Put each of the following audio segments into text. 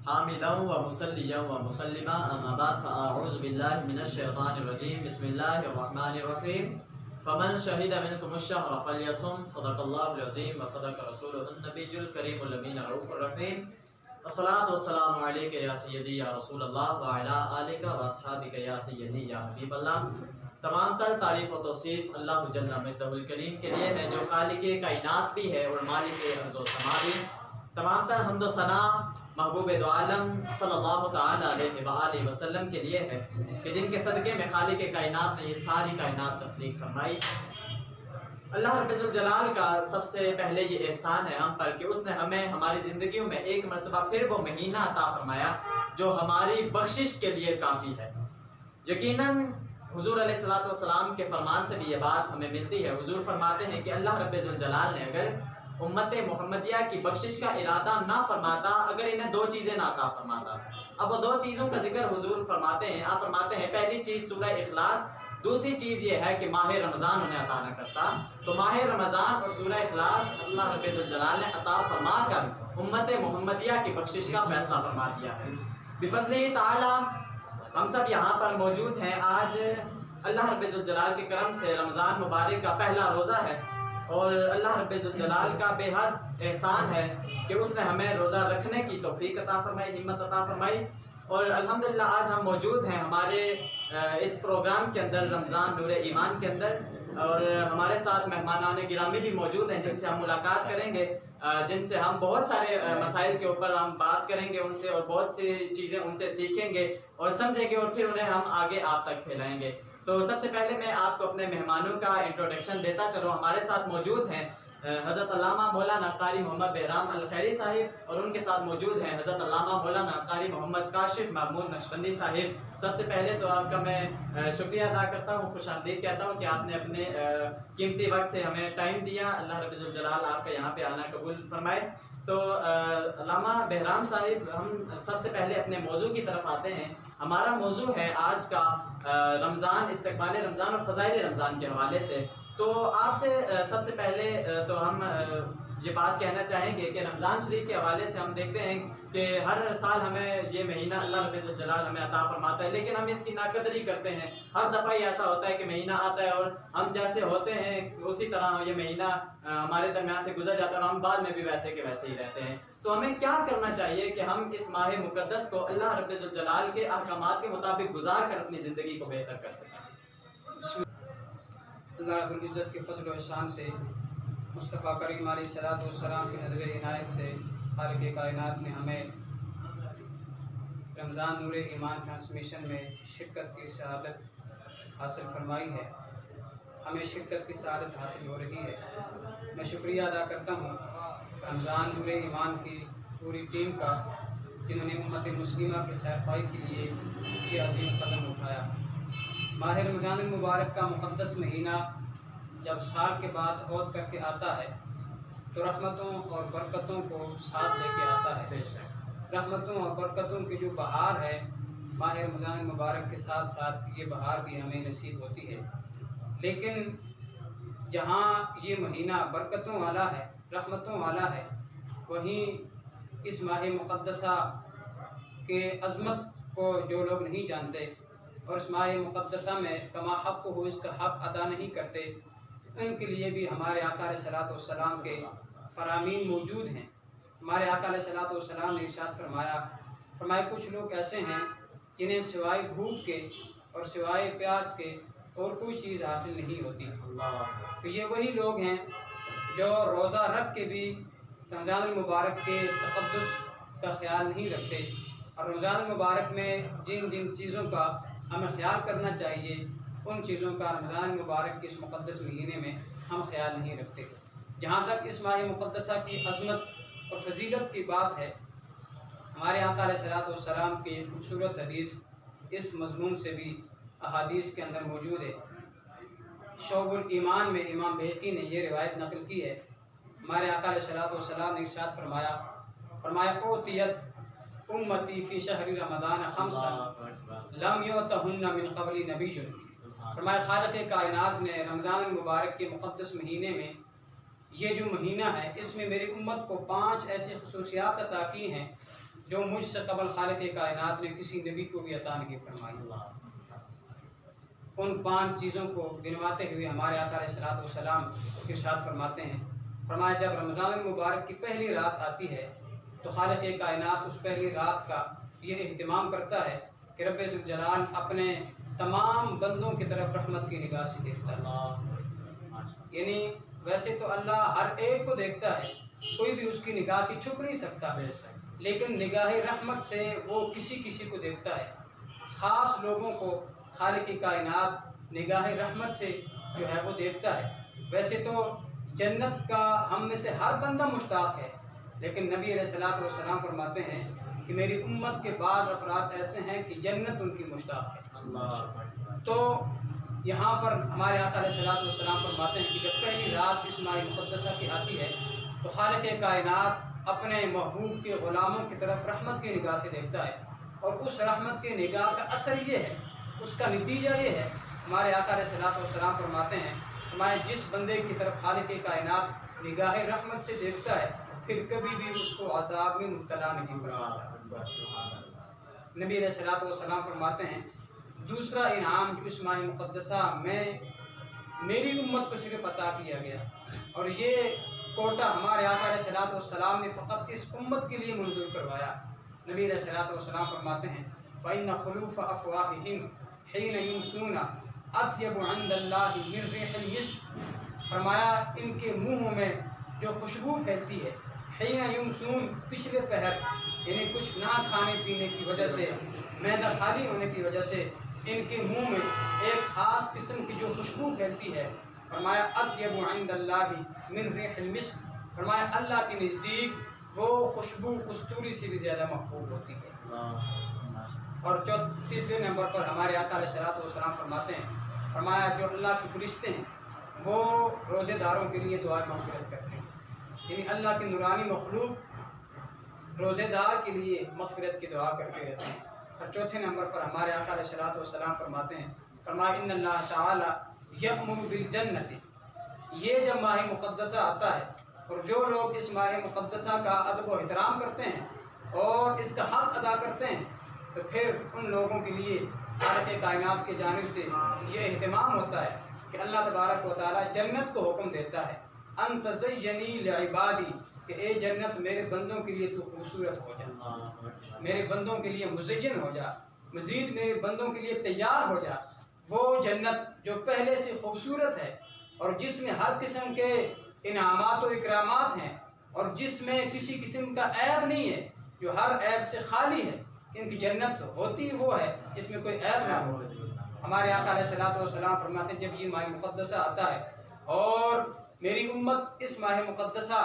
حامدا و مسلیا و مسلما اما بعد فاعوذ باللہ من الشیطان الرجیم بسم اللہ الرحمن الرحیم فمن شہد منکم الشہر فلیصم صدق اللہ العظیم و صدق رسولہ النبی الکریم الامین الرؤوف الرحیم الصلاۃ والسلام علیک یا سیدی یا رسول اللہ وعلی آلک و اصحابک یا سیدی یا حبیب اللہ۔ تمام تر تعریف و توصیف اللہ جل مجدہ الکریم کے لیے ہے جو خالق کائنات بھی ہے اور مالک ارض و سما بھی۔ تمام تر حمد و ثنا محبوب دو عالم صلی اللہ تعالی علیہ وآلہ وسلم کے لیے ہے کہ جن کے صدقے میں خالق کائنات نے یہ ساری کائنات تخلیق فرمائی۔ اللہ رب الجلال کا سب سے پہلے یہ احسان ہے ہم پر کہ اس نے ہمیں ہماری زندگیوں میں ایک مرتبہ پھر وہ مہینہ عطا فرمایا جو ہماری بخشش کے لیے کافی ہے۔ یقیناً حضور علیہ الصلوۃ والسلام کے فرمان سے بھی یہ بات ہمیں ملتی ہے۔ حضور فرماتے ہیں کہ اللہ رب الجلال نے اگر امت محمدیہ کی بخشش کا ارادہ نہ فرماتا، اگر انہیں دو چیزیں نہ عطا فرماتا۔ اب وہ دو چیزوں کا ذکر حضور فرماتے ہیں، آپ فرماتے ہیں پہلی چیز سورہ اخلاص، دوسری چیز یہ ہے کہ ماہ رمضان انہیں عطا نہ کرتا۔ تو ماہ رمضان اور سورہ اخلاص اللہ رب الجلال نے عطا فرما کر امت محمدیہ کی بخشش کا فیصلہ فرما دیا ہے۔ بفضلہ تعالی ہم سب یہاں پر موجود ہیں۔ آج اللہ رب الجلال کے کرم سے رمضان مبارک کا پہلا روزہ ہے اور اللہ رب الجلال کا بے حد احسان ہے کہ اس نے ہمیں روزہ رکھنے کی توفیق عطا فرمائی، ہمت عطا فرمائی، اور الحمدللہ آج ہم موجود ہیں ہمارے اس پروگرام کے اندر، رمضان نور ایمان کے اندر، اور ہمارے ساتھ مہمانان گرامی بھی موجود ہیں جن سے ہم ملاقات کریں گے، جن سے ہم بہت سارے مسائل کے اوپر ہم بات کریں گے ان سے، اور بہت سی چیزیں ان سے سیکھیں گے اور سمجھیں گے، اور پھر انہیں ہم آگے آپ تک پھیلائیں گے۔ تو سب سے پہلے میں آپ کو اپنے مہمانوں کا انٹروڈکشن دیتا چلوں۔ ہمارے ساتھ موجود ہیں حضرت علامہ مولانا قاری محمد بہرام الخیری صاحب، اور ان کے ساتھ موجود ہیں حضرت علامہ مولانا قاری محمد کاشف محمود نقشبندی صاحب۔ سب سے پہلے تو آپ کا میں شکریہ ادا کرتا ہوں، خوش آمدید کہتا ہوں کہ آپ نے اپنے قیمتی وقت سے ہمیں ٹائم دیا۔ اللہ رب الجلال آپ کا یہاں پہ آنا قبول فرمائے۔ تو علامہ بہرام صاحب، ہم سب سے پہلے اپنے موضوع کی طرف آتے ہیں۔ ہمارا موضوع ہے آج کا رمضان، استقبال رمضان اور فضائل رمضان کے حوالے سے۔ تو آپ سے سب سے پہلے تو ہم یہ بات کہنا چاہیں گے کہ رمضان شریف کے حوالے سے ہم دیکھتے ہیں کہ ہر سال ہمیں یہ مہینہ اللہ رب الجلال ہمیں عطا فرماتا ہے، لیکن ہم اس کی ناقدری کرتے ہیں۔ ہر دفعہ یہ ایسا ہوتا ہے کہ مہینہ آتا ہے اور ہم جیسے ہوتے ہیں اسی طرح یہ مہینہ ہمارے درمیان سے گزر جاتا ہے اور ہم بعد میں بھی ویسے کے ویسے ہی رہتے ہیں۔ تو ہمیں کیا کرنا چاہیے کہ ہم اس ماہ مقدس کو اللہ رب الجلال کے احکامات کے مطابق گزار کر اپنی زندگی کو بہتر کر سکیں؟ اللہ رب العزت کے فضل و احسان سے، مصطفیٰ کریم علیہ الصلوۃ والسلام کی نظر عنایت سے خالق کائنات نے ہمیں رمضان نور ایمان ٹرانسمیشن میں شرکت کی سعادت حاصل فرمائی ہے۔ ہمیں شرکت کی سعادت حاصل ہو رہی ہے۔ میں شکریہ ادا کرتا ہوں رمضان نور ایمان کی پوری ٹیم کا، جنہوں نے امت مسلمہ کی خیر خواہی کے لیے یہ عظیم قدم اٹھایا۔ ماہ رمضان المبارک کا مقدس مہینہ جب سال کے بعد عود کر کے آتا ہے تو رحمتوں اور برکتوں کو ساتھ لے کے آتا ہے۔ رحمتوں اور برکتوں کی جو بہار ہے، ماہ رمضان المبارک کے ساتھ ساتھ یہ بہار بھی ہمیں نصیب ہوتی ہے۔ لیکن جہاں یہ مہینہ برکتوں والا ہے، رحمتوں والا ہے، وہیں اس ماہ مقدسہ کے عظمت کو جو لوگ نہیں جانتے اور اس ماہ مقدسہ میں کما حق ہو اس کا حق ادا نہیں کرتے، ان کے لیے بھی ہمارے آقا علیہ الصلوۃ والسلام کے فرامین موجود ہیں۔ ہمارے آقا علیہ الصلوۃ والسلام نے ارشاد فرمایا کچھ لوگ ایسے ہیں جنہیں سوائے بھوک کے اور سوائے پیاس کے اور کوئی چیز حاصل نہیں ہوتی۔ تو یہ وہی لوگ ہیں جو روزہ رکھ کے بھی رمضان المبارک کے تقدس کا خیال نہیں رکھتے، اور رمضان المبارک میں جن جن چیزوں کا ہمیں خیال کرنا چاہیے ان چیزوں کا رمضان المبارک کے اس مقدس مہینے میں ہم خیال نہیں رکھتے۔ جہاں تک اس ماہ مقدسہ کی عظمت اور فضیلت کی بات ہے، ہمارے آقا علیہ الصلوۃ والسلام کی ایک خوبصورت حدیث اس مضمون سے بھی احادیث کے اندر موجود ہے۔ شعب الایمان میں امام بہقی نے یہ روایت نقل کی ہے۔ ہمارے آقا علیہ الصلوۃ والسلام نے ارشاد فرمایا اوتیت امتی فی شہر رمضان خمسا لم یؤتہن من قبل نبی۔ فرمایا خالق کائنات نے رمضان المبارک کے مقدس مہینے میں، یہ جو مہینہ ہے، اس میں میری امت کو 5 ایسی خصوصیات عطا کی ہیں جو مجھ سے قبل خالق کائنات نے کسی نبی کو بھی عطا نہیں فرمائی۔ ان 5 چیزوں کو گنواتے ہوئے ہمارے آقا علیہ الصلوۃ والسلام ارشاد فرماتے ہیں، فرمایا جب رمضان المبارک کی پہلی رات آتی ہے تو خالق کائنات اس پہلی رات کا یہ اہتمام کرتا ہے کہ رب ذوالجلال اپنے تمام بندوں کی طرف رحمت کی نگاہ سے دیکھتا ہے۔ یعنی ویسے تو اللہ ہر ایک کو دیکھتا ہے، کوئی بھی اس کی نگاہ سے چھپ نہیں سکتا، لیکن نگاہ رحمت سے وہ کسی کسی کو دیکھتا ہے۔ خاص لوگوں کو خالق کائنات نگاہ رحمت سے جو ہے وہ دیکھتا ہے۔ ویسے تو جنت کا ہم میں سے ہر بندہ مشتاق ہے، لیکن نبی علیہ الصلوۃ والسلام فرماتے ہیں کہ میری امت کے بعض افراد ایسے ہیں کہ جنت ان کی مشتاق ہے۔ تو یہاں پر ہمارے آقا علیہ الصلوۃ والسلام فرماتے ہیں کہ جب پہلی رات اس ماہ مقدسہ کی آتی ہے تو خالق کائنات اپنے محبوب کے غلاموں کی طرف رحمت کی نگاہ سے دیکھتا ہے، اور اس رحمت کی نگاہ کا اثر یہ ہے، اس کا نتیجہ یہ ہے، ہمارے آقا علیہ الصلوۃ والسلام فرماتے ہیں ہمارے جس بندے کی طرف خالق کائنات نگاہ رحمت سے دیکھتا ہے پھر کبھی بھی اس کو عذاب میں مبتلا نہیں فرماتا۔ نبی علیہ الصلوۃ والسلام فرماتے ہیں دوسرا انعام جو اس ماہ مقدسہ میں میری امت کو صرف عطا کیا گیا، اور یہ کوٹہ ہمارے آقا علیہ الصلوۃ والسلام نے فقط اس امت کے لیے منظور کروایا۔ نبی علیہ الصلوۃ والسلام فرماتے ہیں فَإِنَّ خُلُوفَ أَفْوَاهِهِمْ حِينَ يُمْسُونَ أَطْيَبُ عِندَ اللَّهِ مِنْ رِيحِ الْمِسْكِ، فرمایا ان کے منہوں میں جو خوشبو پھیلتی ہے، حین یمسون پچھلے پہر، یعنی کچھ نہ کھانے پینے کی وجہ سے، معدہ خالی ہونے کی وجہ سے ان کے منہ میں ایک خاص قسم کی جو خوشبو پھیلتی ہے، فرمایا اطیب عند اللہ من ریح المسک، فرمایا اللہ کے نزدیک وہ خوشبو کستوری سے بھی زیادہ محبوب ہوتی ہے۔ اور تیسرے نمبر پر ہمارے آقا علیہ الصلوۃ والسلام فرماتے ہیں، فرمایا جو اللہ کے فرشتے ہیں وہ روزے داروں کے لیے دعا مغفرت کرتے ہیں، یعنی اللہ کی نورانی مخلوق روزے دار کے لیے مغفرت کی دعا کرتے رہتے ہیں۔ اور چوتھے نمبر پر ہمارے آقا علیہ الصلوۃ والسلام فرماتے ہیں، فرمایا ان اللہ تعالی یأمر بالجنت، یہ جب ماہ مقدسہ آتا ہے اور جو لوگ اس ماہ مقدسہ کا ادب و احترام کرتے ہیں اور اس کا حق ادا کرتے ہیں تو پھر ان لوگوں کے لیے خالق کائنات کی جانب سے یہ اہتمام ہوتا ہے کہ اللہ تبارک و تعالی جنت کو حکم دیتا ہے ان تزینی لعبادی، کہ اے جنت میرے بندوں کے لیے تو خوبصورت ہو جا، میرے بندوں کے لیے مزین ہو جا، مزید میرے بندوں کے لیے تیار ہو جا۔ وہ جنت جو پہلے سے خوبصورت ہے اور جس میں ہر قسم کے انعامات و اکرامات ہیں اور جس میں کسی قسم کا عیب نہیں ہے، جو ہر عیب سے خالی ہے، کیونکہ جنت ہوتی وہ ہے جس میں کوئی عیب نہ ہو۔ ہمارے آقا علیہ الصلوۃ والسلام فرماتے ہیں جب یہ ماہ مقدسہ آتا ہے اور میری امت اس ماہ مقدسہ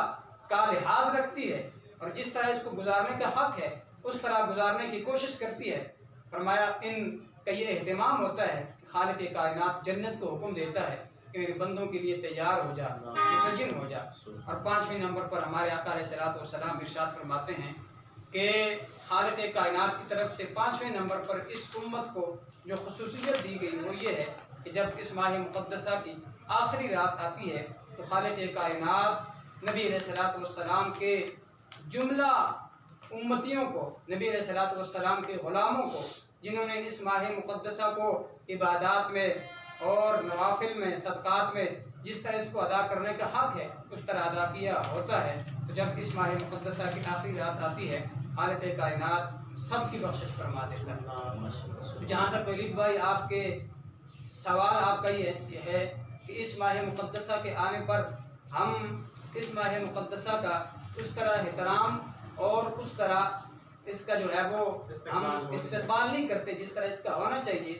کا لحاظ رکھتی ہے اور جس طرح اس کو گزارنے کا حق ہے اس طرح گزارنے کی کوشش کرتی ہے، فرمایا ان کا یہ اہتمام ہوتا ہے کہ خالق کائنات جنت کو حکم دیتا ہے کہ میرے بندوں کے لیے تیار ہو جا، مزین ہو جا۔ اور 5ویں نمبر پر ہمارے آقا علیہ الصلوۃ والسلام ارشاد فرماتے ہیں کہ خالق کائنات کی طرف سے 5ویں نمبر پر اس امت کو جو خصوصیت دی گئی وہ یہ ہے کہ جب اس ماہ مقدسہ کی آخری رات آتی ہے تو خالق کائنات نبی علیہ الصلوۃ والسلام کے جملہ امتیوں کو، نبی علیہ الصلوۃ والسلام کے غلاموں کو جنہوں نے اس ماہ مقدسہ کو عبادات میں اور نوافل میں صدقات میں جس طرح اس کو ادا کرنے کا حق ہے اس طرح ادا کیا ہوتا ہے، تو جب اس ماہ مقدسہ کی آخری رات آتی ہے خالق کائنات سب کی بخشش فرما دیتا ہے۔ جہاں تک ولید بھائی آپ کے سوال آپ کا یہ ہے کہ اس ماہ مقدسہ کے آنے پر ہم اس ماہ مقدسہ کا اس طرح احترام اور اس طرح اس کا جو ہے وہ ہم استقبال نہیں کرتے جس طرح اس کا ہونا چاہیے،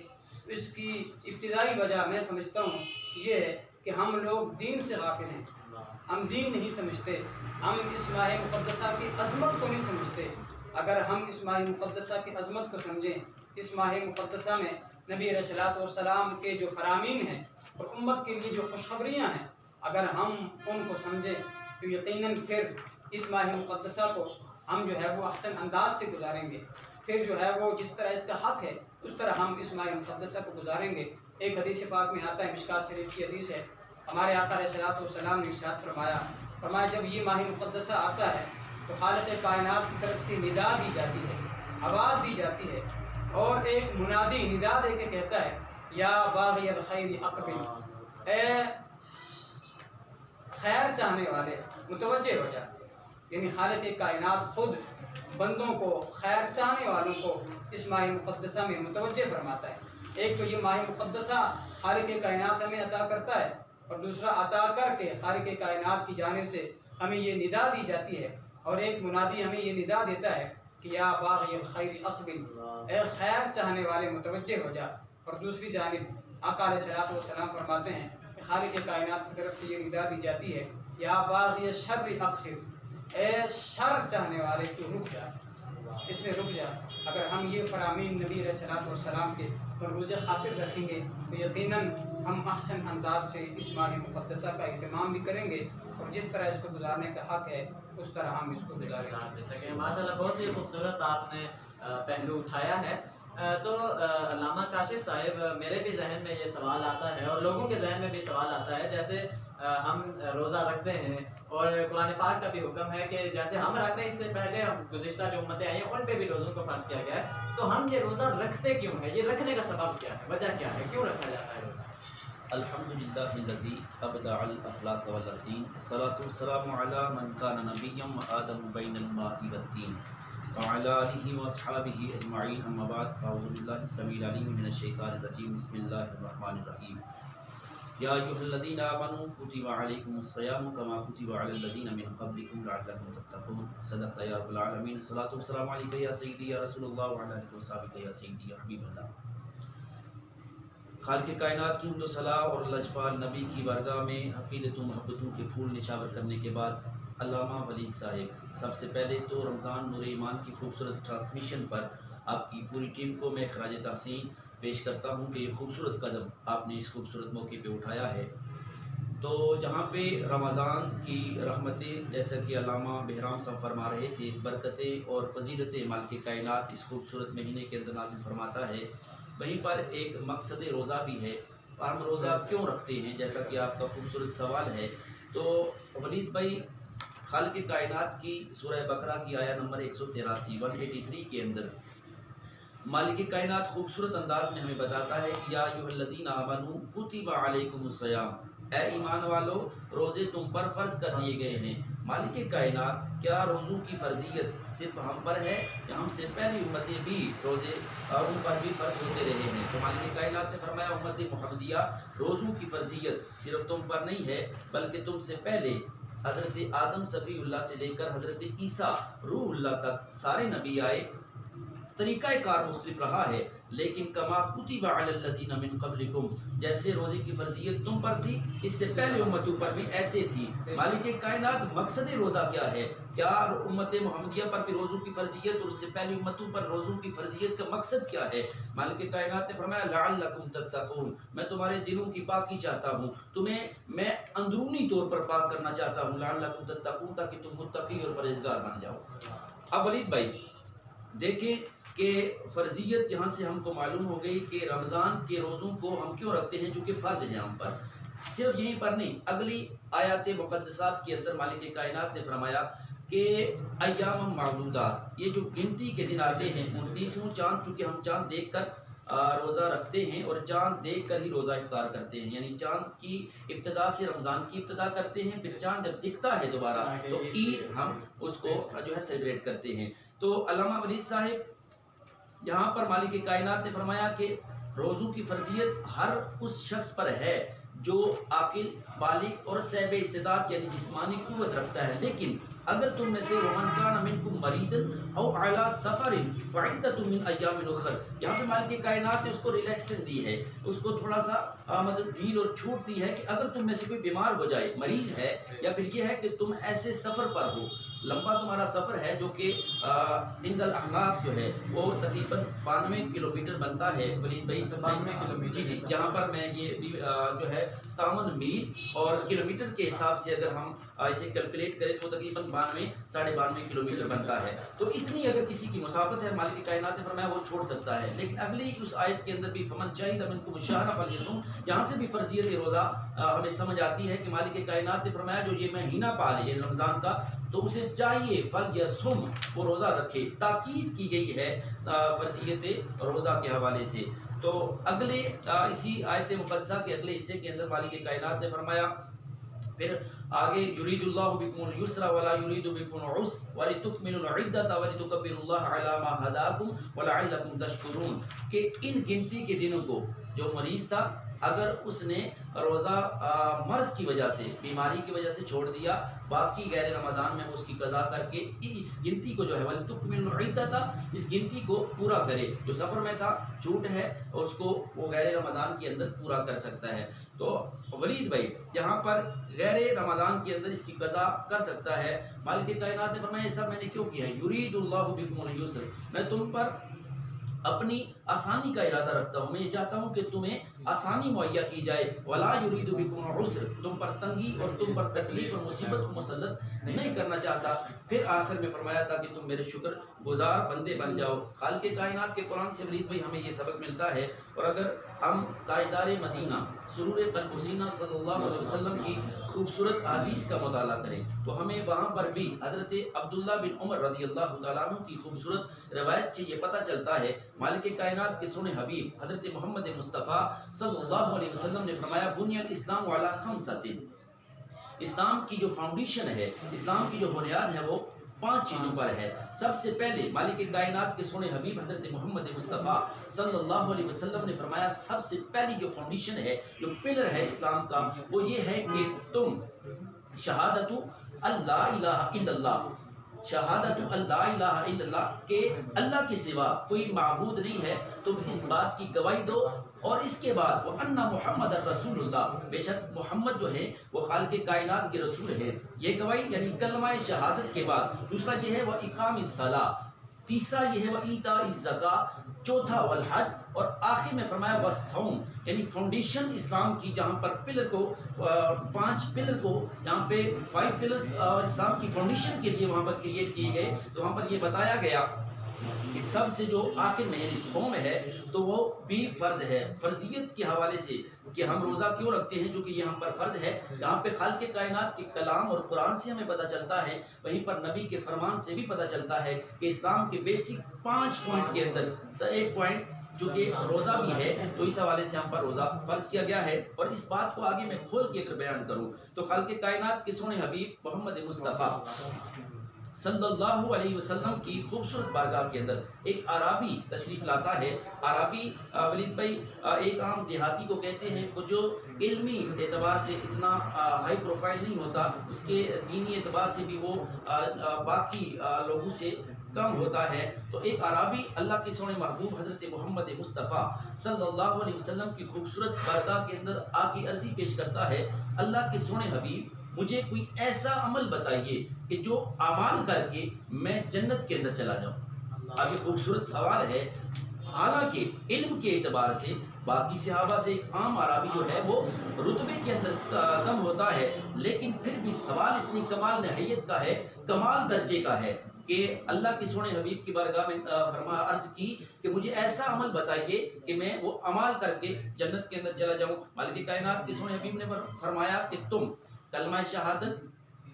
اس کی ابتدائی وجہ میں سمجھتا ہوں یہ ہے کہ ہم لوگ دین سے غافل ہیں، ہم دین نہیں سمجھتے، ہم اس ماہ مقدسہ کی عظمت کو نہیں سمجھتے۔ اگر ہم اس ماہ مقدسہ کی عظمت کو سمجھیں، اس ماہ مقدسہ میں نبی علیہ الصلوۃ والسلام کے جو فرامین ہیں اور امت کے لیے جو خوشخبریاں ہیں، اگر ہم ان کو سمجھیں تو یقیناً پھر اس ماہ مقدسہ کو ہم جو ہے وہ احسن انداز سے گزاریں گے، پھر جو ہے وہ جس طرح اس کا حق ہے اس طرح ہم اس ماہ مقدسہ کو گزاریں گے۔ ایک حدیث پاک میں آتا ہے، مشکات شریف کی حدیث ہے، ہمارے آقا علیہ الصلوۃ والسلام نے ارشاد فرمایا جب یہ ماہ مقدسہ آتا ہے تو خالق کائنات کی طرف سے ندا دی جاتی ہے، آواز دی جاتی ہے، اور ایک منادی ندا دے کے کہتا ہے یا باغی الخیر اقبل، اے خیر چاہنے والے متوجہ ہو جا۔ یعنی خالق کائنات خود بندوں کو، خیر چاہنے والوں کو اس ماہ مقدسہ میں متوجہ فرماتا ہے۔ ایک تو یہ ماہ مقدسہ خالق کائنات ہمیں عطا کرتا ہے، اور دوسرا عطا کر کے خالق کائنات کی جانب سے ہمیں یہ ندا دی جاتی ہے، اور ایک منادی ہمیں یہ ندا دیتا ہے کہ یا باغی الخیر اقبل، اے خیر چاہنے والے متوجہ ہو جا۔ اور دوسری جانب آقا علیہ الصلوۃ والسلام فرماتے ہیں کہ خالق کائنات کی طرف سے یہ ندا دی جاتی ہے یا باغی الشر اقصر، اے شر چاہنے والے تو رک جا، اس میں رک جا۔ اگر ہم یہ فرامین نبی علیہ الصلوۃ والسلام کے ملحوظ خاطر رکھیں گے تو یقیناً ہم احسن انداز سے اس ماہ مقدسہ کا اہتمام بھی کریں گے، اور جس طرح اس کو گزارنے کا حق ہے اس طرح ہم اس کو گزاریں گے۔ ماشاءاللہ بہت ہی خوبصورت آپ نے پہلو اٹھایا ہے۔ تو علامہ کاشف صاحب، میرے بھی ذہن میں یہ سوال آتا ہے اور لوگوں کے ذہن میں بھی سوال آتا ہے، جیسے ہم روزہ رکھتے ہیں اور قرآن پاک کا بھی حکم ہے کہ جیسے ہم رکھ رہے ہیں، اس سے پہلے ہم گزشتہ جو امتیں آئی ہیں ان پہ بھی روزوں کو فرض کیا گیا ہے، تو ہم یہ روزہ رکھتے کیوں ہیں؟ یہ رکھنے کا سبب کیا ہے، وجہ کیا ہے، کیوں رکھا جاتا ہے روزہ؟ الحمدللہ الذی ابدع الاخلاق والدین، الصلاۃ والسلام علی من کان نبیا وآدم بین الماء والطین وعلی آلہ واصحابہ اجمعین، اما بعد، اعوذ باللہ السمیع العلیم من الشیطان الرجیم، بسم اللہ الرحمن الرحیم۔ یا ایھا الذین آمنوا کتب علیکم الصیام کما کتب علی الذین من قبلکم لعلکم تتقون، صدقت یا رب العالمین۔ الصلاۃ والسلام علیک یا سیدی یا رسول اللہ وعلی آلہ وصحبہ یا سیدی یا حبیب اللہ۔ خالق کائنات کی حمد و ثنا اور لجپال نبی کی بارگاہ میں عقیدت و محبتوں کے پھول نچھاور کرنے کے بعد، علامہ ولید صاحب، سب سے پہلے تو رمضان نور ایمان کی خوبصورت ٹرانسمیشن پر آپ کی پوری ٹیم کو میں خراج تحسین پیش کرتا ہوں کہ یہ خوبصورت قدم آپ نے اس خوبصورت موقع پہ اٹھایا ہے۔ تو جہاں پہ رمضان کی رحمتیں، جیسا کہ علامہ بہرام صاحب فرما رہے تھے، برکتیں اور فضیلتیں مالک کائنات اس خوبصورت مہینے کے اندر نازل فرماتا ہے، وہیں پر ایک مقصد روزہ بھی ہے۔ ہم روزہ کیوں رکھتے ہیں، جیسا کہ آپ کا خوبصورت سوال ہے، تو ولید بھائی، خالق کائنات کی سورہ بقرہ کی آیہ نمبر 183 کے اندر مالک کائنات خوبصورت انداز میں ہمیں بتاتا ہے کہ یا ایھا الذین آمنوا کتب علیکم الصیام، اے ایمان والو، روزے تم پر فرض کر دیے گئے ہیں۔ مالک کائنات، کیا روزوں کی فرضیت صرف ہم پر ہے یا ہم سے پہلی امتیں بھی روزے ان پر بھی فرض ہوتے رہے ہیں؟ تو مالک کائنات نے فرمایا امت محمدیہ، روزوں کی فرضیت صرف تم پر نہیں ہے بلکہ تم سے پہلے حضرت آدم صفی اللہ سے لے کر حضرت عیسیٰ روح اللہ تک سارے نبی آئے، طریقہ کار مختلف رہا ہے، لیکن کما کتب علی الذین من قبلکم، جیسے روزے کی فرضیت تم پر تھی اس سے پہلے امتوں پر بھی ایسے تھی۔ مالک کائنات، مقصد روزہ کیا ہے؟ کیا امت محمدیہ پر بھی روزوں کی فرضیت اور اس سے پہلی امتوں پر روزوں کی فرضیت کا مقصد کیا ہے؟ مالک کائنات نے فرمایا لعلکم تتقون، میں تمہارے دلوں کی پاکی چاہتا ہوں، تمہیں میں اندرونی طور پر پاک کرنا چاہتا ہوں، لعلکم تتقون، تاکہ تم متقی اور پرہیزگار بن جاؤ۔ اب ولید بھائی دیکھیں کہ فرضیت یہاں سے ہم کو معلوم ہو گئی کہ رمضان کے روزوں کو ہم کیوں رکھتے ہیں، جو کہ فرض ہیں ہم پر۔ صرف یہیں پر نہیں، اگلی آیات مقدسات کے اندر مالک کائنات نے فرمایا کہ ایام معدودات، یہ جو گنتی کے دن آتے ہیں، 29واں چاند، چونکہ ہم چاند دیکھ کر روزہ رکھتے ہیں اور چاند دیکھ کر ہی روزہ افطار کرتے ہیں، یعنی چاند کی ابتدا سے رمضان کی ابتدا کرتے ہیں، پھر چاند جب دکھتا ہے دوبارہ تو عید ہم اس کو جو ہے سیلیبریٹ کرتے ہیں۔ تو علامہ ولید صاحب، یہاں پر مالک کائنات نے فرمایا کہ روزوں کی فرضیت ہر اس شخص پر ہے جو عاقل، بالغ اور صاحب استطاعت یعنی جسمانی قوت رکھتا ہے، لیکن اگر تم میں سے ومن کان منکم مریضا او علی سفر فعدۃ من ایام اخر، یہاں پہ مالک کائنات نے اس کو ریلیکسن دی ہے، اس کو تھوڑا سا مطلب ڈھیل اور چھوٹ دی ہے کہ اگر تم میں سے کوئی بیمار ہو جائے، مریض ہے، یا پھر یہ ہے کہ تم ایسے سفر پر ہو، لمبا تمہارا سفر ہے جو کہ عند الاحناف جو ہے وہ تقریباً 92 کلومیٹر بنتا ہے۔ ولید بھائی 92 کلومیٹر، جی یہاں پر میں یہ جو ہے 57 میل اور کلومیٹر کے حساب سے اگر ہم اسے کیلکولیٹ کریں تو تقریباً 92-92.5 کلومیٹر بنتا ہے. تو اتنی اگر کسی کی مسافت ہے مالک کائنات نے فرمایا وہ چھوڑ سکتا ہے. لیکن اگلی اس آیت کے اندر بھی فمن شہد منکم الشہر فلیصم، یہاں سے بھی فرضیت روزہ ہمیں سمجھ آتی ہے کہ مالک کائنات نے فرمایا جو یہ مہینہ پالے یہ رمضان کا تو اسے چاہیے فلیصم وہ روزہ رکھے. تاکید کی گئی ہے فرضیت روزہ کے حوالے سے. تو اگلے اسی آیت مقدسہ کے اگلے حصے کے اندر مالک کائنات نے فرمایا پھر آگے یرید اللہ بکم اليسر ولا یرید بکم العسر ولتکملوا العدۃ ولتکبروا اللہ علی ما ہداکم ولعلکم تشکرون، کہ ان گنتی کے دنوں کو جو مریض تھا اگر اس نے روزہ مرض کی وجہ سے بیماری کی وجہ سے چھوڑ دیا، باقی غیر رمضان میں اس کی قضا کر کے اس گنتی کو جو ہے وَلْتُكْمِلُوا الْعِدَّةَ اس گنتی کو پورا کرے. جو سفر میں تھا چھوٹ ہے اور اس کو وہ غیر رمضان کے اندر پورا کر سکتا ہے. تو ولید بھائی یہاں پر غیر رمضان کے اندر اس کی قضا کر سکتا ہے. مالک کائنات نے فرمایا یہ سب میں نے کیوں کیا ہے؟ یرید اللہ بکم اليسر، میں تم پر اپنی آسانی کا ارادہ رکھتا ہوں، میں یہ چاہتا ہوں کہ تمہیں آسانی مہیا کی جائے. ولا یرید بکم العسر، تم پر تنگی اور تم پر تکلیف اور مصیبت کو مسلط نہیں کرنا چاہتا. پھر آخر میں فرمایا تھا کہ تم میرے شکر گزار بندے بن جاؤ. خالق کائنات کے قرآن سے ولید بھائی ہمیں یہ سبق ملتا ہے. اور اگر ہم تاجدار مدینہ سرور قلب حسینہ صلی اللہ علیہ وسلم کی خوبصورت حدیث کا مطالعہ کریں تو ہمیں وہاں پر بھی حضرت عبداللہ بن عمر رضی اللہ تعالیٰ عنہ کی خوبصورت روایت سے یہ پتہ چلتا ہے مالک کائنات کے سونے حبیب حضرت محمد مصطفیٰ صلی اللہ علیہ وسلم نے فرمایا بنی الاسلام علی خمسۃ، اسلام کی جو فاؤنڈیشن ہے، اسلام کی جو بنیاد ہے وہ 5 چیزوں پر ہے. سب سے پہلے مالک کائنات کے سونے حبیب حضرت محمد مصطفیٰ صلی اللہ علیہ وسلم نے فرمایا سب سے پہلی جو فاؤنڈیشن ہے، جو پلر ہے اسلام کا، وہ یہ ہے کہ تم شہادت اللہ الہ الا اللہ، شہادت اللہ الہ الا اللہ کہ اللہ کے سوا کوئی معبود نہیں ہے، تم اس بات کی گواہی دو. اور اس کے بعد وَأَنَّ مُحَمَّدَ رسول اللہ، بے شک محمد جو ہے وہ خالق کائنات کے رسول ہے. یہ گواہی یعنی کلمہ شہادت کے بعد دوسرا یہ ہے وَإِقَامِ الصَّلَاةِ، تیسرا یہ ہے وَإِيتَاءِ الزَّكَاةِ، چوتھا والحج، اور آخر میں فرمایا وَالصَّوْمِ، یعنی فاؤنڈیشن اسلام کی جہاں پر پلر کو 5 پلر کو یہاں پہ 5 پلرز اور اسلام کی فاؤنڈیشن کے لیے وہاں پر کریٹ کیے گئے. تو وہاں پر یہ بتایا گیا کہ سب سے جو آخر میں یعنی صوم ہے تو وہ بھی فرض ہے. فرضیت کے حوالے سے کہ ہم روزہ کیوں رکھتے ہیں جو کہ یہاں پر فرض ہے، یہاں پہ خالق کائنات کے کلام اور قرآن سے ہمیں پتہ چلتا ہے، وہیں پر نبی کے فرمان سے بھی پتہ چلتا ہے کہ اسلام کے بیسک 5 پوائنٹ کے اندر ایک پوائنٹ جو کہ روزہ بھی ہے، تو اس حوالے سے ہم پر روزہ فرض کیا گیا ہے. اور اس بات کو آگے میں کھول کے اگر بیان کروں تو خالق کائنات کے سونے حبیب محمد مصطفیٰ صلی اللہ علیہ وسلم کی خوبصورت بارگاہ کے اندر ایک عربی تشریف لاتا ہے. عربی ولید بھائی ایک عام دیہاتی کو کہتے ہیں جو علمی اعتبار سے اتنا ہائی پروفائل نہیں ہوتا، اس کے دینی اعتبار سے بھی وہ باقی لوگوں سے کم ہوتا ہے. تو ایک عربی اللہ کے سونے محبوب حضرت محمد مصطفیٰ صلی اللہ علیہ وسلم کی خوبصورت بارگاہ کے اندر آ کے عرضی پیش کرتا ہے اللہ کے سونے حبیب مجھے کوئی ایسا عمل بتائیے کہ جو اعمال کر کے میں جنت کے اندر چلا جاؤں. اب یہ خوبصورت سوال ہے، حالانکہ علم کے اعتبار سے باقی صحابہ سے ایک عام عربی جو ہے وہ رتبے کے اندر کم ہوتا ہے، لیکن پھر بھی سوال اتنی کمال نہیت کا ہے، کمال درجے کا ہے کہ اللہ کے سونے حبیب کی بارگاہ میں عرض کی کہ مجھے ایسا عمل بتائیے کہ میں وہ عمل کر کے جنت کے اندر چلا جاؤں. مالک کائنات کے سونے حبیب نے فرمایا کہ تم کلمہ شہادت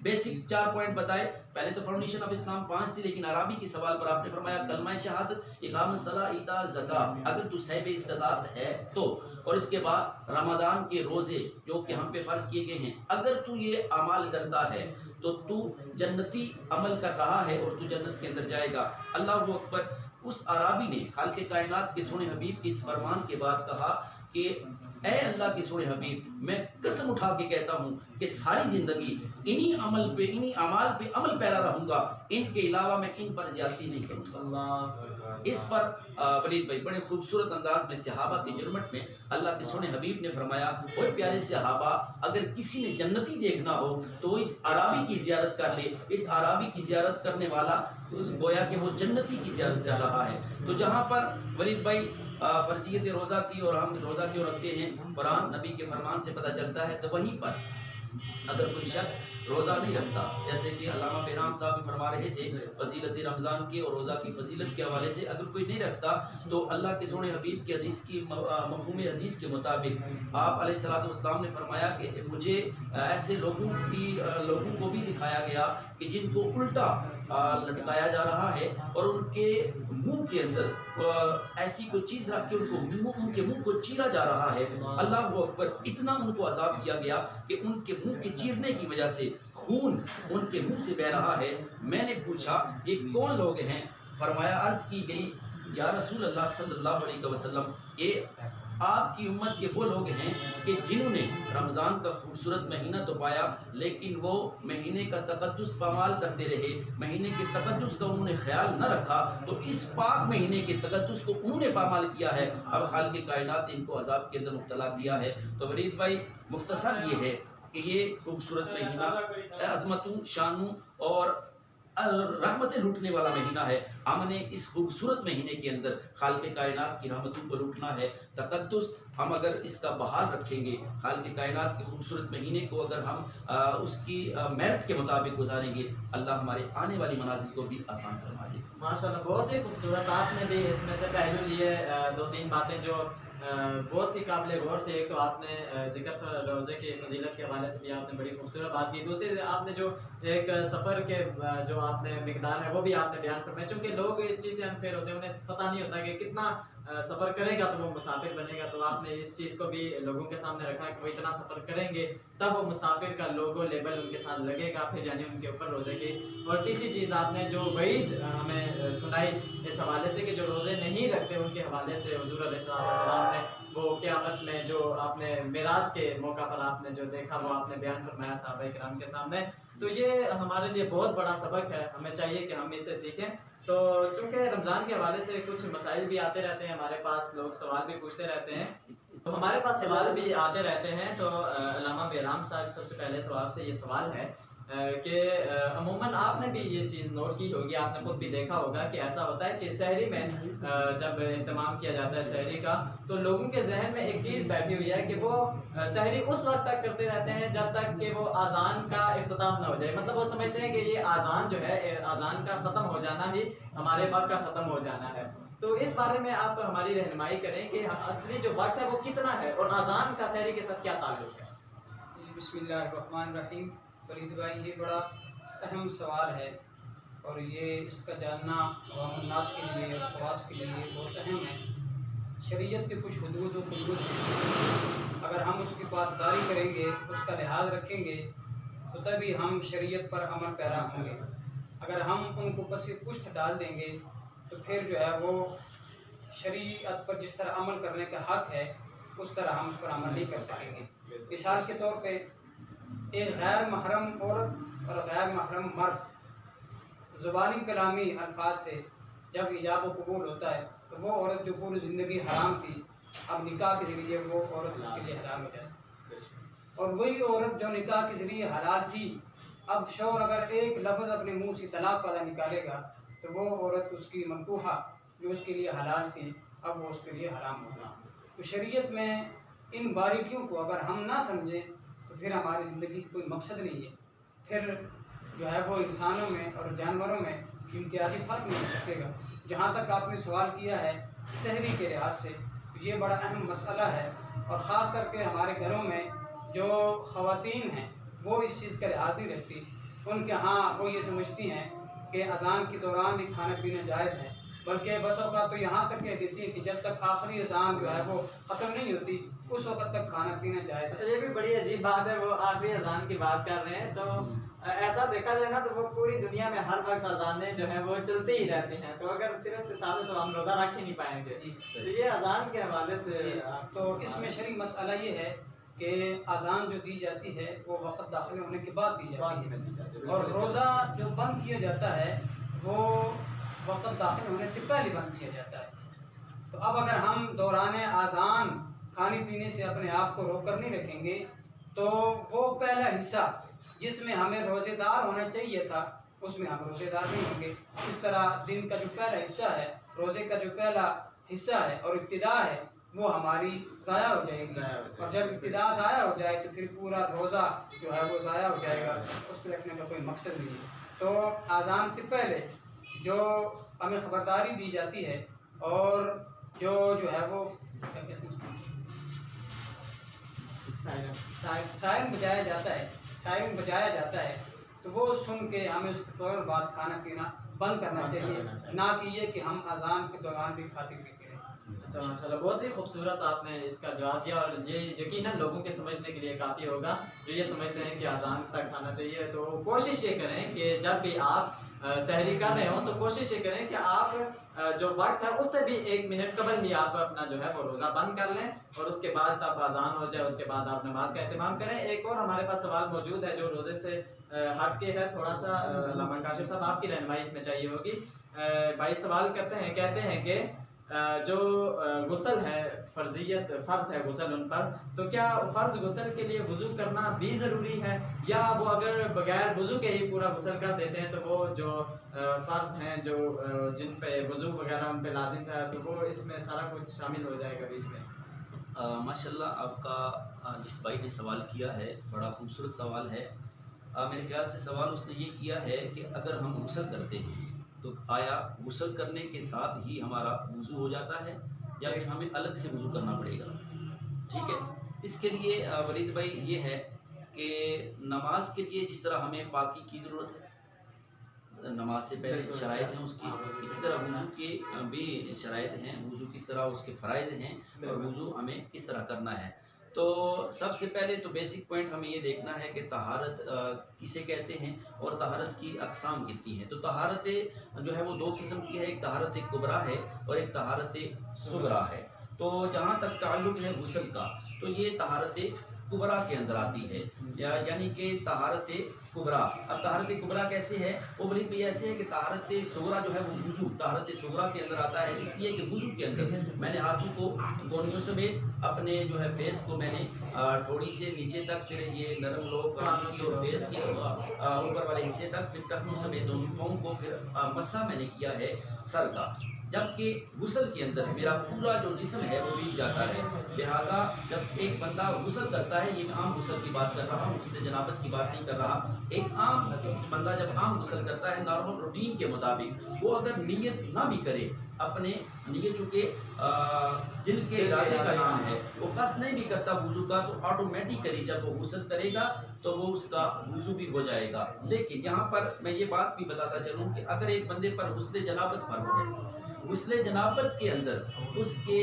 بیسک 4 پوائنٹ بتائے. پہلے تو فاؤنڈیشن آف اسلام 5 تھی، لیکن عربی کے سوال پر آپ نے فرمایا کلمہ شہادت، اقام الصلاۃ، ایتاء الزکاۃ اگر تو صاحب استطاعت ہے تو، اور اس کے بعد رمضان کے روزے جو کہ ہم پہ فرض کیے گئے ہیں، اگر تو یہ اعمال کرتا ہے تو تو جنتی عمل کر رہا ہے اور تو جنت کے اندر جائے گا. اللہ اکبر. اس عربی نے خالق کائنات کے سونے حبیب کے اس فرمان کے بعد کہا کہ اے اللہ کے سونے حبیب میں قسم اٹھا کے کہتا ہوں کہ ساری زندگی انہی عمل پہ انہی اعمال پہ عمل پیرا رہوں گا، ان کے علاوہ میں ان پر زیادتی نہیں کروں گا. اس پر ولید بھائی بڑے خوبصورت انداز میں صحابہ کی جرمٹ میں اللہ کے سونے حبیب نے فرمایا اوہ پیارے صحابہ اگر کسی نے جنتی دیکھنا ہو تو وہ اس عربی کی زیارت کر لے. اس عربی کی زیارت کرنے والا گویا کہ وہ جنتی کی زیارت کر رہا ہے. تو جہاں پر ولید بھائی فرضیت روزہ کی اور ہم روزہ کیوں رکھتے ہیں قرآن نبی کے فرمان سے پتہ چلتا ہے، تو وہیں پر اگر کوئی شخص روزہ نہیں رکھتا، جیسے کہ علامہ بہرام صاحب بھی فرما رہے تھے فضیلت رمضان کے اور روزہ کی فضیلت کے حوالے سے، اگر کوئی نہیں رکھتا تو اللہ کے سونے حبیب کی حدیث کی مفہوم حدیث کے مطابق آپ علیہ الصلوۃ والسلام نے فرمایا کہ مجھے ایسے لوگوں کو بھی دکھایا گیا کہ جن کو الٹا لٹکایا جا رہا ہے اور ان کے منہ کے اندر ایسی کوئی چیز رکھ کے ان کے منہ کو چیرا جا رہا ہے، اللہ اکبر، اتنا ان کو عذاب دیا گیا کہ ان کے منہ کے چیرنے کی وجہ سے خون ان کے منہ سے بہ رہا ہے۔ میں نے پوچھا یہ کون لوگ ہیں؟ فرمایا، عرض کی گئی یا رسول اللہ صلی اللہ علیہ وسلم، یہ آپ کی امت کے وہ لوگ ہیں کہ جنہوں نے رمضان کا خوبصورت مہینہ تو پایا لیکن وہ مہینے کا تقدس پامال کرتے رہے، مہینے کے تقدس کا انہوں نے خیال نہ رکھا، تو اس پاک مہینے کے تقدس کو انہوں نے پامال کیا ہے، اب خالق کائنات نے ان کو عذاب کے اندر مبتلا کیا ہے۔ تو ولید بھائی، مختصر یہ ہے کہ یہ خوبصورت مہینہ عظمتوں، شانوں اور رحمتیں لوٹنے والا مہینہ ہے۔ ہم نے اس خوبصورت مہینے کے اندر خالق کائنات کی رحمتوں کو لوٹنا ہے۔ تقدس ہم اگر اس کا بحال رکھیں گے، خالق کائنات کے خوبصورت مہینے کو اگر ہم اس کی میرٹ کے مطابق گزاریں گے، اللہ ہمارے آنے والی منازل کو بھی آسان فرما دے۔ ماشاءاللہ، بہت ہی خوبصورت، آپ نے بھی اس میں سے پہلو لیے، دو تین باتیں جو بہت ہی قابل غور تھے۔ ایک تو آپ نے ذکر روزے کی فضیلت کے حوالے سے بھی آپ نے بڑی خوبصورت بات کی، دوسری آپ نے جو ایک سفر کے جو آپ نے مقدار ہے وہ بھی آپ نے بیان فرمایا، چونکہ لوگ اس چیز سے انفیئر ہوتے ہیں، انہیں پتہ نہیں ہوتا کہ کتنا سفر کرے گا تو وہ مسافر بنے گا، تو آپ نے اس چیز کو بھی لوگوں کے سامنے رکھا کہ وہ اتنا سفر کریں گے تب وہ مسافر کا لوگو لیبل ان کے ساتھ لگے گا، پھر یعنی ان کے اوپر روزے کی۔ اور تیسری چیز آپ نے جو وعید ہمیں سنائی اس حوالے سے کہ جو روزے نہیں رکھتے ان کے حوالے سے حضور علیہ السلام نے وہ قیامت میں جو آپ نے معراج کے موقع پر آپ نے جو دیکھا وہ آپ نے بیان فرمایا صحابہ کرام کے سامنے، تو یہ ہمارے لیے بہت بڑا سبق ہے، ہمیں چاہیے کہ ہم اس سے سیکھیں۔ تو چونکہ رمضان کے حوالے سے کچھ مسائل بھی آتے رہتے ہیں ہمارے پاس، لوگ سوال بھی پوچھتے رہتے ہیں، تو ہمارے پاس سوال بھی آتے رہتے ہیں۔ تو علامہ بہرام صاحب، سب سے پہلے تو آپ سے یہ سوال ہے کہ عموماً آپ نے بھی یہ چیز نوٹ کی ہوگی، آپ نے خود بھی دیکھا ہوگا کہ ایسا ہوتا ہے کہ سحری میں جب اہتمام کیا جاتا ہے سحری کا، تو لوگوں کے ذہن میں ایک چیز بیٹھی ہوئی ہے کہ وہ سحری اس وقت تک کرتے رہتے ہیں جب تک کہ وہ اذان کا افتتاح نہ ہو جائے، مطلب وہ سمجھتے ہیں کہ یہ اذان جو ہے، اذان کا ختم ہو جانا ہی ہمارے وقت کا ختم ہو جانا ہے۔ تو اس بارے میں آپ ہماری رہنمائی کریں کہ اصلی جو وقت ہے وہ کتنا ہے اور اذان کا سحری کے ساتھ کیا تعلق ہے؟ بسم اللہ الرحمن الرحیم۔ فرید بھائی، یہ بڑا اہم سوال ہے اور یہ اس کا جاننا عوام الناس کے لیے اور خواص کے لیے بہت اہم ہے۔ شریعت کے کچھ حدود و قیود ہیں، اگر ہم اس کی پاسداری کریں گے، اس کا لحاظ رکھیں گے تو تبھی ہم شریعت پر عمل پیرا ہوں گے۔ اگر ہم ان کو پس پشت ڈال دیں گے تو پھر جو ہے وہ شریعت پر جس طرح عمل کرنے کا حق ہے اس طرح ہم اس پر عمل نہیں کر سکیں گے۔ مثال کے طور پہ ایک غیر محرم عورت اور غیر محرم مرد زبانی کلامی الفاظ سے جب ایجاب و قبول ہوتا ہے تو وہ عورت جو پوری زندگی حرام تھی، اب نکاح کے ذریعے وہ عورت اس کے لیے حلال ہو جائے، اور وہی عورت جو نکاح کے ذریعے حلال تھی، اب شوہر اگر ایک لفظ اپنے منہ سے طلاق والا نکالے گا تو وہ عورت اس کی منکوحہ جو اس کے لیے حلال تھی اب وہ اس کے لیے حرام ہوگا۔ تو شریعت میں ان باریکیوں کو اگر ہم نہ سمجھیں تو پھر ہماری زندگی کا کوئی مقصد نہیں ہے، پھر جو ہے وہ انسانوں میں اور جانوروں میں امتیازی فرق نہیں ہو سکے گا۔ جہاں تک آپ نے سوال کیا ہے سحری کے لحاظ سے، یہ بڑا اہم مسئلہ ہے، اور خاص کر کے ہمارے گھروں میں جو خواتین ہیں وہ اس چیز کا لحاظ نہیں رکھتی، ان کے ہاں وہ یہ سمجھتی ہیں کہ اذان کے دوران بھی کھانا پینا جائز ہے، بلکہ بس اوقات تو یہاں تک کہہ دیتی ہے کہ جب تک آخری اذان جو ہے وہ ختم نہیں ہوتی اس وقت تک کھانا پینا جائز ہے۔ اچھا، یہ بھی بڑی عجیب بات ہے، وہ آخری اذان کی بات کر رہے ہیں، تو ایسا دیکھا جائے نا تو وہ پوری دنیا میں ہر وقت اذانیں جو ہیں وہ چلتی ہی رہتی ہیں، تو اگر پھر اس حساب سے تو ہم روزہ رکھ ہی نہیں پائیں گے۔ تو یہ اذان کے حوالے سے تو اس میں شرعی مسئلہ یہ ہے کہ اذان جو دی جاتی ہے وہ وقت داخل ہونے کے بعد دی جاتی ہے، اور روزہ جو بند کیا جاتا ہے وہ وقت داخل ہونے سے پہلے بند کیا جاتا ہے۔ تو اب اگر ہم دوران اذان کھانے پینے سے اپنے آپ کو روک کر نہیں رکھیں گے تو وہ پہلا حصہ جس میں ہمیں روزے دار ہونا چاہیے تھا اس میں ہم روزے دار نہیں ہوں گے۔ اس طرح دن کا جو پہلا حصہ ہے، روزے کا جو پہلا حصہ ہے اور ابتدا ہے، وہ ہماری ضائع ہو جائے گی، اور جب ابتدا ضائع ہو جائے تو پھر پورا روزہ جو ہے وہ ضائع ہو جائے گا، اس پہ رکھنے کا کوئی مقصد نہیں ہے۔ تو اذان سے پہلے جو ہمیں خبرداری دی جاتی ہے اور جو ہے وہ سائرن بجایا جاتا ہے تو وہ سن کے ہمیں اس کے فوراً بعد کھانا پینا بند کرنا چاہیے، نہ کہ یہ کہ ہم اذان کے دوران بھی کھاتے پیتے رہیں۔ اچھا ماشاء اللہ، بہت ہی خوبصورت آپ نے اس کا جواب دیا، اور یہ یقیناً لوگوں کے سمجھنے کے لیے کافی ہوگا جو یہ سمجھتے ہیں کہ اذان تک کھانا چاہیے۔ تو کوشش یہ کریں کہ جب بھی آپ سحری کر رہے ہوں تو کوشش یہ کریں کہ آپ جو وقت ہے اس سے بھی 1 منٹ قبل ہی آپ اپنا جو ہے وہ روزہ بند کر لیں، اور اس کے بعد تب اذان ہو جائے اس کے بعد آپ نماز کا اہتمام کریں۔ ایک اور ہمارے پاس سوال موجود ہے جو روزے سے ہٹ کے ہے تھوڑا سا، علامہ کاشف صاحب آپ کی رہنمائی اس میں چاہیے ہوگی۔ بھائی سوال کہتے ہیں کہ جو غسل ہے فرض ہے غسل ان پر، تو کیا فرض غسل کے لیے وضو کرنا بھی ضروری ہے، یا وہ اگر بغیر وضو کے ہی پورا غسل کر دیتے ہیں تو وہ جو فرض ہیں جو جن پہ وضو وغیرہ ان پہ لازم تھا تو وہ اس میں سارا کچھ شامل ہو جائے گا بیچ میں؟ ماشاءاللہ، آپ کا جس بھائی نے سوال کیا ہے بڑا خوبصورت سوال ہے۔ میرے خیال سے سوال اس نے یہ کیا ہے کہ اگر ہم غسل کرتے ہیں تو آیا غسل کرنے کے ساتھ ہی ہمارا وضو ہو جاتا ہے یا پھر ہمیں الگ سے وضو کرنا پڑے گا؟ ٹھیک ہے، اس کے لیے ولید بھائی یہ ہے کہ نماز کے لیے جس طرح ہمیں پاکی کی ضرورت ہے، نماز سے پہلے شرائط ہیں اس کی، اسی طرح وضو کے بھی شرائط ہیں، وضو کس طرح اس کے فرائض ہیں اور وضو ہمیں کس طرح کرنا ہے۔ تو سب سے پہلے تو بیسک پوائنٹ ہمیں یہ دیکھنا ہے کہ طہارت کسے کہتے ہیں اور طہارت کی اقسام کتنی ہیں۔ تو طہارت جو ہے وہ 2 قسم کی ہے، ایک طہارت کبریٰ ہے اور ایک طہارت صغریٰ ہے۔ تو جہاں تک تعلق ہے غسل کا تو یہ طہارت کبریٰ کے اندر آتی ہے، یعنی کہ طہارت کبریٰ۔ اب طہارت کبریٰ کیسے ہے؟ وہ ولید بھائی ایسے ہے کہ طہارت صغریٰ جو ہے وہ وضو طہارت صغریٰ کے اندر آتا ہے، اس لیے کہ وضو کے اندر میں نے ہاتھوں کو گونیوں سمیت اپنے جو ہے فیس کو میں نے تھوڑی سے نیچے تک، پھر یہ نرم لوگ کی اور فیس کے اوپر والے حصے تک، پھر ٹخنوں سمیت دونوں پاؤں کو، پھر مسح میں نے کیا ہے سر کا۔ جبکہ غسل کے اندر میرا پورا جو جسم ہے وہ بھیگ جاتا ہے، لہٰذا جب ایک بندہ غسل کرتا ہے، یہ میں عام غسل کی بات کر رہا ہوں، غسل جنابت کی بات نہیں کر رہا، ایک عام بندہ جب عام غسل کرتا ہے نارمل روٹین کے مطابق، وہ اگر نیت نہ بھی کرے، اپنے نیت چونکہ دل کے ارادے کا نام ہے، وہ قصد نہیں بھی کرتا وضو کا، تو آٹومیٹیکلی جب وہ غسل کرے گا تو وہ اس کا وضو بھی ہو جائے گا۔ لیکن یہاں پر میں یہ بات بھی بتاتا چلوں کہ اگر ایک بندے پر غسل جنابت فرض ہے، غسل جنابت کے اندر اس کے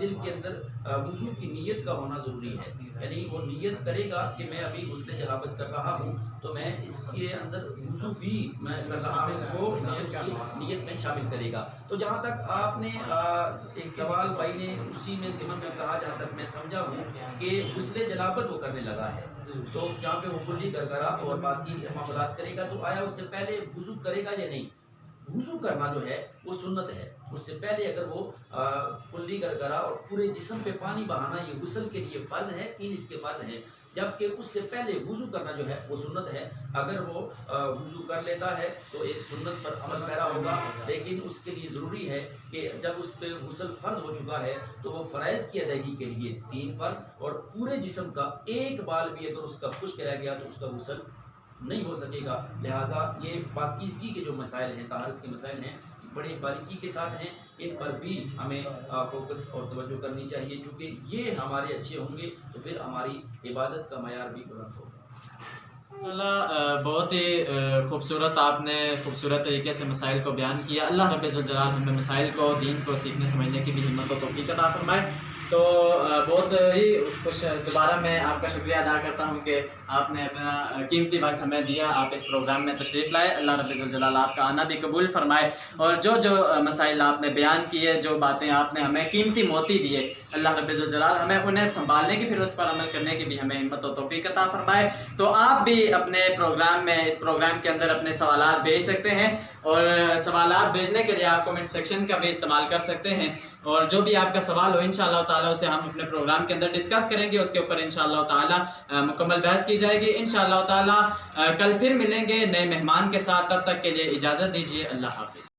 دل کے اندر وضو کی نیت کا ہونا ضروری ہے، یعنی وہ نیت کرے گا کہ میں ابھی غسل جنابت کر رہا ہوں تو میں اس کے اندر وضو بھی میں کر رہا ہوں، وہ نیت میں شامل کرے گا۔ تو جہاں تک آپ نے ایک سوال بھائی نے اسی میں ضمن میں کہا، جہاں تک میں سمجھا ہوں کہ غسل جنابت وہ کرنے لگا ہے، تو جہاں پہ وہ کلی گرگرا اور باقی معاملات کرے گا تو آیا اس سے پہلے وضو کرے گا یا نہیں؟ وضو کرنا جو ہے وہ سنت ہے، اس سے پہلے اگر وہ کلی گرگرا اور پورے جسم پہ پانی بہانا یہ غسل کے لیے فرض ہے، 3 اس کے فرض ہیں، جبکہ اس سے پہلے وضو کرنا جو ہے وہ سنت ہے۔ اگر وہ وضو کر لیتا ہے تو ایک سنت پر عمل پیرا ہوگا، لیکن اس کے لیے ضروری ہے کہ جب اس پہ غسل فرض ہو چکا ہے تو وہ فرائض کی ادائیگی کے لیے 3 فرض اور پورے جسم کا ایک بال بھی اگر اس کا خشک رہ گیا تو اس کا غسل نہیں ہو سکے گا۔ لہٰذا یہ پاکیزگی کے جو مسائل ہیں، طہارت کے مسائل ہیں، بڑے باریکی کے ساتھ ہیں، ان پر بھی ہمیں فوکس اور توجہ کرنی چاہیے، کیونکہ یہ ہمارے اچھے ہوں گے تو پھر ہماری عبادت کا معیار بھی بلند ہوگا۔ اللہ بہت ہی خوبصورت، آپ نے خوبصورت طریقے سے مسائل کو بیان کیا۔ اللہ رب ذوالجلال ہمیں مسائل کو، دین کو سیکھنے سمجھنے کی بھی ہمت و توفیق عطا فرمائے۔ تو بہت ہی خوش دوبارہ میں آپ کا شکریہ ادا کرتا ہوں کہ آپ نے اپنا قیمتی وقت ہمیں دیا، آپ اس پروگرام میں تشریف لائے۔ اللہ رب ذوالجلال آپ کا آنا بھی قبول فرمائے، اور جو مسائل آپ نے بیان کیے، جو باتیں آپ نے ہمیں قیمتی موتی دیے، اللہ رب ذوالجلال ہمیں انہیں سنبھالنے کی، پھر اس پر عمل کرنے کی بھی ہمیں ہمت و توفیق عطا فرمائے۔ تو آپ بھی اپنے پروگرام میں، اس پروگرام کے اندر اپنے سوالات بھیج سکتے ہیں، اور سوالات بھیجنے کے لیے آپ کمنٹ سیکشن کا بھی استعمال کر سکتے ہیں، اور جو بھی آپ کا سوال ہو انشاءاللہ تعالیٰ اسے ہم اپنے پروگرام کے اندر ڈسکس کریں گے، اس کے اوپر انشاءاللہ تعالیٰ مکمل بحث کی جائے گی انشاءاللہ تعالیٰ۔ کل پھر ملیں گے نئے مہمان کے ساتھ، تب تک کے لیے اجازت دیجیے، اللہ حافظ۔